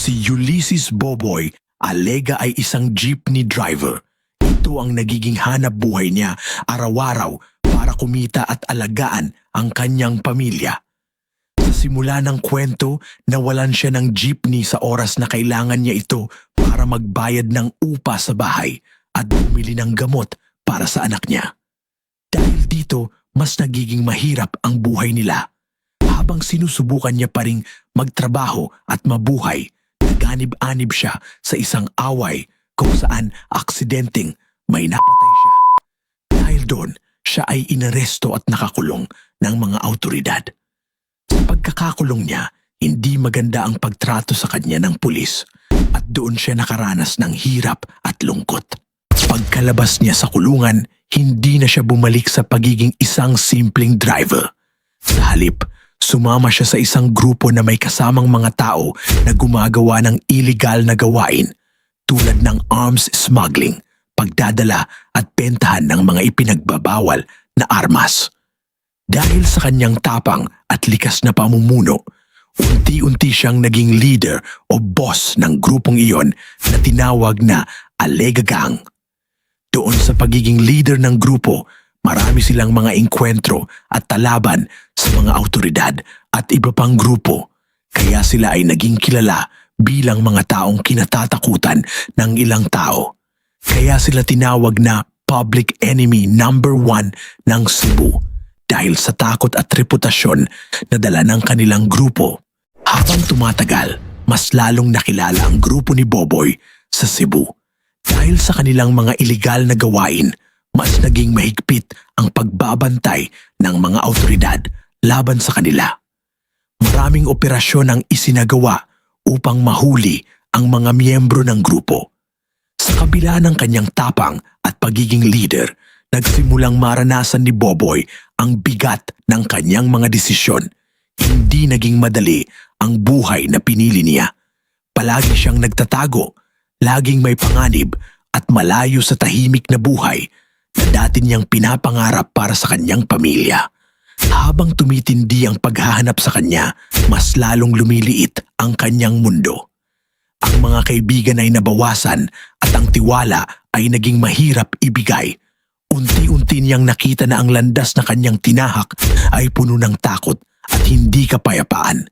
Si Ulysses Boboy Alega ay isang jeepney driver. Ito ang nagiging hanap buhay niya araw-araw para kumita at alagaan ang kanyang pamilya. Sa simula ng kwento, nawalan siya ng jeepney sa oras na kailangan niya ito para magbayad ng upa sa bahay at bumili ng gamot para sa anak niya. Dahil dito, mas nagiging mahirap ang buhay nila. Habang sinusubukan niya pa ring magtrabaho at mabuhay, naganib-anib siya sa isang away kung saan aksidenteng may napatay siya. Dahil doon, siya ay inaresto at nakakulong ng mga awtoridad. Sa pagkakakulong niya, hindi maganda ang pagtrato sa kanya ng pulis at doon siya nakaranas ng hirap at lungkot. Pagkalabas niya sa kulungan, hindi na siya bumalik sa pagiging isang simpleng driver. Sa halip, sumama siya sa isang grupo na may kasamang mga tao na gumagawa ng illegal na gawain tulad ng arms smuggling, pagdadala at bentahan ng mga ipinagbabawal na armas. Dahil sa kanyang tapang at likas na pamumuno, unti-unti siyang naging leader o boss ng grupong iyon na tinawag na Alega Gang. Doon sa pagiging leader ng grupo, marami silang mga engkwentro at talaban sa mga awtoridad at iba pang grupo, kaya sila ay naging kilala bilang mga taong kinatatakutan ng ilang tao. Kaya sila tinawag na Public Enemy number 1 ng Cebu dahil sa takot at reputasyon na dala ng kanilang grupo. Habang tumatagal, mas lalong nakilala ang grupo ni Boboy sa Cebu. Dahil sa kanilang mga iligal na gawain, mas naging mahigpit ang pagbabantay ng mga awtoridad laban sa kanila. Maraming operasyon ang isinagawa upang mahuli ang mga miyembro ng grupo. Sa kabila ng kanyang tapang at pagiging leader, nagsimulang maranasan ni Boboy ang bigat ng kanyang mga desisyon. Hindi naging madali ang buhay na pinili niya. Palagi siyang nagtatago, laging may panganib at malayo sa tahimik na buhay na dati niyang pinapangarap para sa kanyang pamilya. Habang tumitindi ang paghahanap sa kanya, mas lalong lumiliit ang kanyang mundo. Ang mga kaibigan ay nabawasan at ang tiwala ay naging mahirap ibigay. Unti-unti niyang nakita na ang landas na kanyang tinahak ay puno ng takot at hindi kapayapaan.